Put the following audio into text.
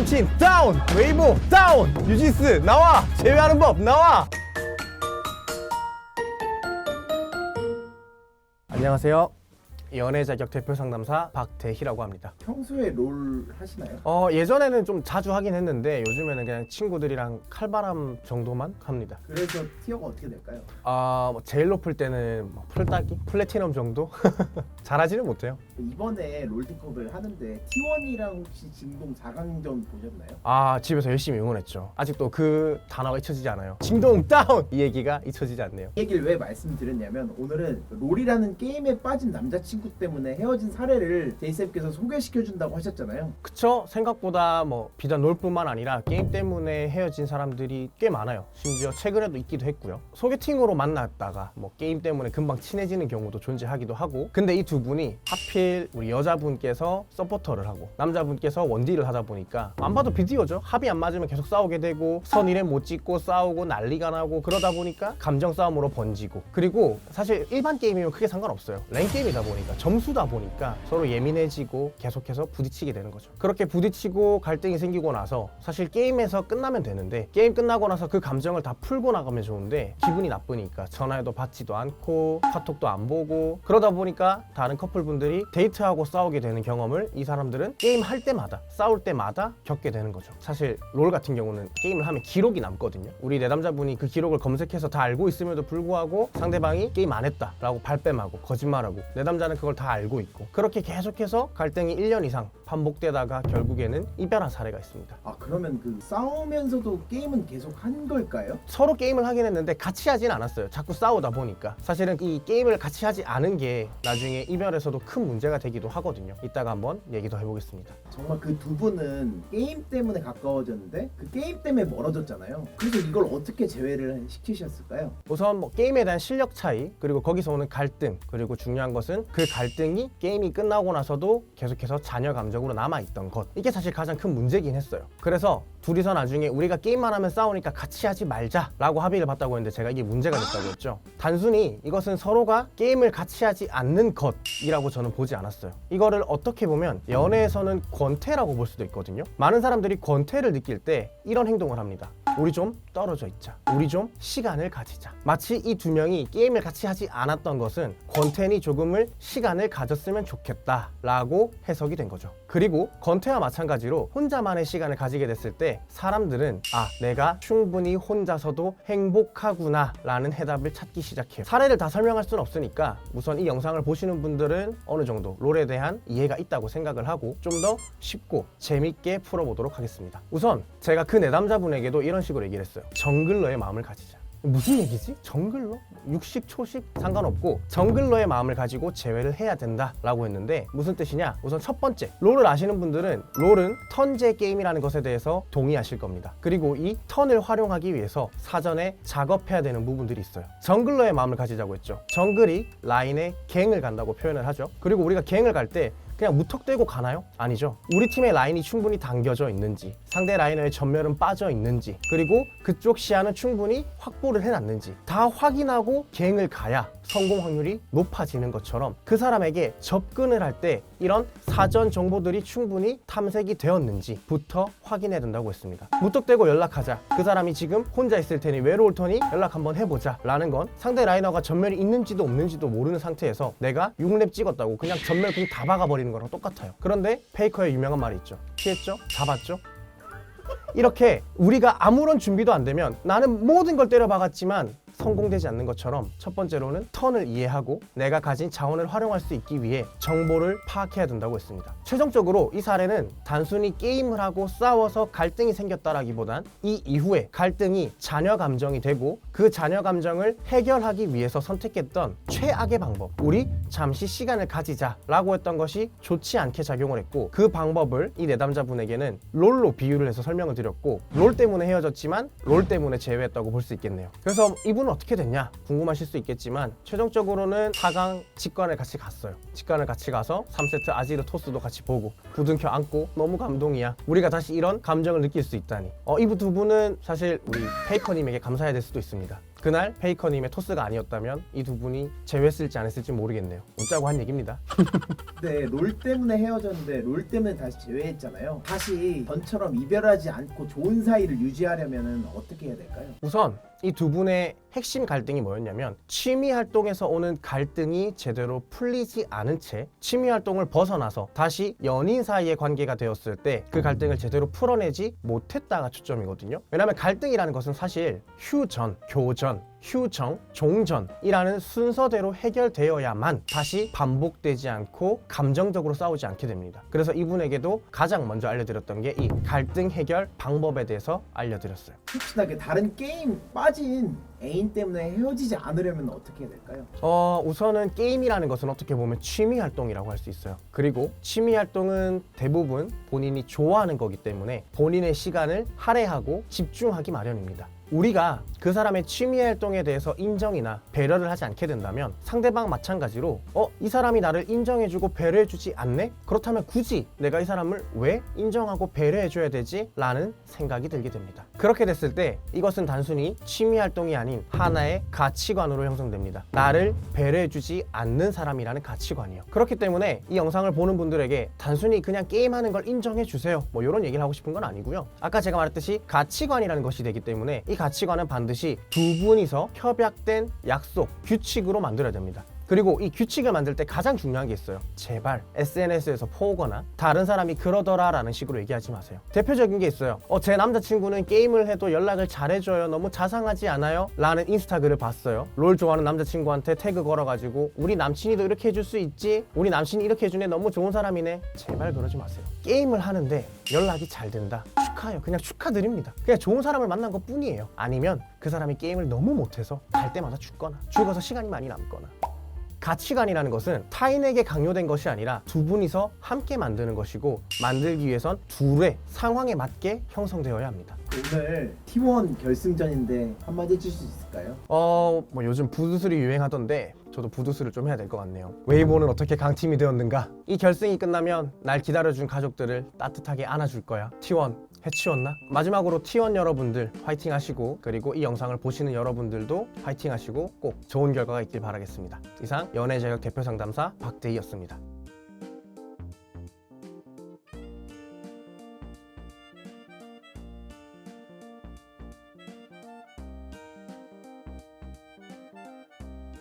남친 다운, 웨이보 다운, 유지스 나와, 제외하는 법 나와. 안녕하세요. 연애 자격 대표 상담사 박대희라고 합니다. 평소에 롤 하시나요? 예전에는 좀 자주 하긴 했는데 요즘에는 그냥 친구들이랑 칼바람 정도만 합니다. 그래서 티어가 어떻게 될까요? 제일 높을 때는 풀따기? 플래티넘 정도? 잘하지는 못해요. 이번에 롤드컵을 하는데 T1이랑 혹시 진동 4강전 보셨나요? 집에서 열심히 응원했죠. 아직도 그 단어가 잊혀지지 않아요. 진동 다운! 이 얘기가 잊혀지지 않네요. 이 얘기를 왜 말씀드렸냐면 오늘은 롤이라는 게임에 빠진 남자친구 때문에 헤어진 사례를 제이쌤께서 소개시켜준다고 하셨잖아요. 그쵸? 생각보다 비단 롤뿐만 아니라 게임 때문에 헤어진 사람들이 꽤 많아요. 심지어 최근에도 있기도 했고요. 소개팅으로 만났다가 게임 때문에 금방 친해지는 경우도 존재하기도 하고, 근데 이 두 분이 하필 우리 여자분께서 서포터를 하고 남자분께서 원딜을 하다 보니까 안 봐도 비디오죠. 합이 안 맞으면 계속 싸우게 되고 선 1회 못 찍고 싸우고 난리가 나고, 그러다 보니까 감정 싸움으로 번지고, 그리고 사실 일반 게임이면 크게 상관없어요. 랭 게임이다 보니까, 점수다 보니까 서로 예민해지고 계속해서 부딪히게 되는 거죠. 그렇게 부딪히고 갈등이 생기고 나서 사실 게임에서 끝나면 되는데, 게임 끝나고 나서 그 감정을 다 풀고 나가면 좋은데 기분이 나쁘니까 전화해도 받지도 않고 카톡도 안 보고, 그러다 보니까 다른 커플분들이 데이트하고 싸우게 되는 경험을 이 사람들은 게임 할 때마다, 싸울 때마다 겪게 되는 거죠. 사실 롤 같은 경우는 게임을 하면 기록이 남거든요. 우리 내담자분이 그 기록을 검색해서 다 알고 있음에도 불구하고 상대방이 게임 안 했다라고 발뺌하고 거짓말하고, 내담자는 그걸 다 알고 있고, 그렇게 계속해서 갈등이 1년 이상 반복되다가 결국에는 이별한 사례가 있습니다. 그러면 그 싸우면서도 게임은 계속 한 걸까요? 서로 게임을 하긴 했는데 같이 하진 않았어요. 자꾸 싸우다 보니까. 사실은 이 게임을 같이 하지 않은 게 나중에 이별에서도 큰 문제가 되기도 하거든요. 이따가 한번 얘기 더 해보겠습니다. 정말 그 두 분은 게임 때문에 가까워졌는데 그 게임 때문에 멀어졌잖아요. 그래서 이걸 어떻게 재회를 시키셨을까요? 우선 게임에 대한 실력 차이, 그리고 거기서 오는 갈등, 그리고 중요한 것은 그 갈등이 게임이 끝나고 나서도 계속해서 잔여 감정으로 남아있던 것, 이게 사실 가장 큰 문제긴 했어요. 그래서 둘이서 나중에 우리가 게임만 하면 싸우니까 같이 하지 말자 라고 합의를 봤다고 했는데, 제가 이게 문제가 됐다고 했죠. 단순히 이것은 서로가 게임을 같이 하지 않는 것이라고 저는 보지 않았어요. 이거를 어떻게 보면 연애에서는 권태라고 볼 수도 있거든요. 많은 사람들이 권태를 느낄 때 이런 행동을 합니다. 우리 좀 떨어져 있자, 우리 좀 시간을 가지자. 마치 이 두 명이 게임을 같이 하지 않았던 것은 권태니 조금을 시간을 가졌으면 좋겠다 라고 해석이 된 거죠. 그리고 권태와 마찬가지로 혼자만의 시간을 가지게 됐을 때 사람들은 내가 충분히 혼자서도 행복하구나 라는 해답을 찾기 시작해요. 사례를 다 설명할 수는 없으니까 우선 이 영상을 보시는 분들은 어느 정도 롤에 대한 이해가 있다고 생각을 하고 좀 더 쉽고 재밌게 풀어보도록 하겠습니다. 우선 제가 그 내담자분에게도 이런 식으로 얘기를 했어요. 정글러의 마음을 가지자. 무슨 얘기지? 정글러? 육식, 초식? 상관없고 정글러의 마음을 가지고 재회를 해야 된다라고 했는데, 무슨 뜻이냐? 우선 첫 번째, 롤을 아시는 분들은 롤은 턴제 게임이라는 것에 대해서 동의하실 겁니다. 그리고 이 턴을 활용하기 위해서 사전에 작업해야 되는 부분들이 있어요. 정글러의 마음을 가지자고 했죠. 정글이 라인에 갱을 간다고 표현을 하죠. 그리고 우리가 갱을 갈 때 그냥 무턱대고 가나요? 아니죠. 우리 팀의 라인이 충분히 당겨져 있는지, 상대 라이너의 전멸은 빠져 있는지, 그리고 그쪽 시야는 충분히 확보를 해놨는지 다 확인하고 갱을 가야 성공 확률이 높아지는 것처럼, 그 사람에게 접근을 할 때 이런 사전 정보들이 충분히 탐색이 되었는지부터 확인해야 된다고 했습니다. 무턱대고 연락하자, 그 사람이 지금 혼자 있을 테니 외로울 테니 연락 한번 해보자 라는 건 상대 라이너가 전멸이 있는지도 없는지도 모르는 상태에서 내가 6렙 찍었다고 그냥 전멸 공 다 박아버리는 거랑 똑같아요. 그런데 페이커의 유명한 말이 있죠. 피했죠? 잡았죠? 이렇게 우리가 아무런 준비도 안 되면 나는 모든 걸 때려박았지만 성공되지 않는 것처럼, 첫 번째로는 턴을 이해하고 내가 가진 자원을 활용할 수 있기 위해 정보를 파악해야 된다고 했습니다. 최종적으로 이 사례는 단순히 게임을 하고 싸워서 갈등이 생겼다라기보단 이 이후에 갈등이 잔여 감정이 되고 그 잔여 감정을 해결하기 위해서 선택했던 최악의 방법, 우리 잠시 시간을 가지자 라고 했던 것이 좋지 않게 작용을 했고, 그 방법을 이 내담자분에게는 롤로 비유를 해서 설명을 드렸고, 롤 때문에 헤어졌지만 롤 때문에 재회했다고 볼 수 있겠네요. 그래서 이분은 어떻게 됐냐 궁금하실 수 있겠지만, 최종적으로는 4강 직관을 같이 갔어요. 직관을 같이 가서 3세트 아지르 토스도 같이 보고 부둥켜 안고 너무 감동이야, 우리가 다시 이런 감정을 느낄 수 있다니. 이 두 분은 사실 우리 페이커님에게 감사해야 될 수도 있습니다. 그날 페이커님의 토스가 아니었다면 이 두 분이 재회했을지 안 했을지 모르겠네요. 웃자고 한 얘기입니다. 네, 롤 때문에 헤어졌는데 롤 때문에 다시 재회했잖아요. 다시 전처럼 이별하지 않고 좋은 사이를 유지하려면 어떻게 해야 될까요? 우선 이 두 분의 핵심 갈등이 뭐였냐면 취미 활동에서 오는 갈등이 제대로 풀리지 않은 채 취미 활동을 벗어나서 다시 연인 사이의 관계가 되었을 때 그 갈등을 제대로 풀어내지 못했다가 초점이거든요. 왜냐하면 갈등이라는 것은 사실 휴전, 교전, 휴정, 종전이라는 순서대로 해결되어야만 다시 반복되지 않고 감정적으로 싸우지 않게 됩니다. 그래서 이분에게도 가장 먼저 알려드렸던 게 이 갈등 해결 방법에 대해서 알려드렸어요. 혹시나 그 다른 게임 빠진 애인 때문에 헤어지지 않으려면 어떻게 해야 될까요? 우선은 게임이라는 것은 어떻게 보면 취미 활동이라고 할 수 있어요. 그리고 취미 활동은 대부분 본인이 좋아하는 거기 때문에 본인의 시간을 할애하고 집중하기 마련입니다. 우리가 그 사람의 취미 활동에 대해서 인정이나 배려를 하지 않게 된다면 상대방 마찬가지로 이 사람이 나를 인정해주고 배려해주지 않네? 그렇다면 굳이 내가 이 사람을 왜 인정하고 배려해줘야 되지? 라는 생각이 들게 됩니다. 그렇게 됐을 때 이것은 단순히 취미 활동이 아닌 하나의 가치관으로 형성됩니다. 나를 배려해주지 않는 사람이라는 가치관이요. 그렇기 때문에 이 영상을 보는 분들에게 단순히 그냥 게임하는 걸 인정해주세요 뭐 이런 얘기를 하고 싶은 건 아니고요. 아까 제가 말했듯이 가치관이라는 것이 되기 때문에 이 가치관은 반드시 두 분이서 협약된 약속, 규칙으로 만들어야 됩니다. 그리고 이 규칙을 만들 때 가장 중요한 게 있어요. 제발 SNS에서 포오거나 다른 사람이 그러더라 라는 식으로 얘기하지 마세요. 대표적인 게 있어요. 제 남자친구는 게임을 해도 연락을 잘해줘요. 너무 자상하지 않아요? 라는 인스타글을 봤어요. 롤 좋아하는 남자친구한테 태그 걸어가지고 우리 남친이도 이렇게 해줄 수 있지? 우리 남친이 이렇게 해주네. 너무 좋은 사람이네. 제발 그러지 마세요. 게임을 하는데 연락이 잘 된다. 축하해요. 그냥 축하드립니다. 그냥 좋은 사람을 만난 것 뿐이에요. 아니면 그 사람이 게임을 너무 못해서 갈 때마다 죽거나 죽어서 시간이 많이 남거나. 가치관이라는 것은 타인에게 강요된 것이 아니라 두 분이서 함께 만드는 것이고 만들기 위해선 둘의 상황에 맞게 형성되어야 합니다. 오늘 T1 결승전인데 한마디 해줄 수 있을까요? 뭐 요즘 부두술이 유행하던데 저도 부두술을 좀 해야 될 것 같네요. 웨이보는 어떻게 강팀이 되었는가? 이 결승이 끝나면 날 기다려준 가족들을 따뜻하게 안아줄 거야. T1 해치웠나? 마지막으로 T1 여러분들 화이팅 하시고 그리고 이 영상을 보시는 여러분들도 화이팅 하시고 꼭 좋은 결과가 있길 바라겠습니다. 이상 연애자격 대표 상담사 박대희였습니다.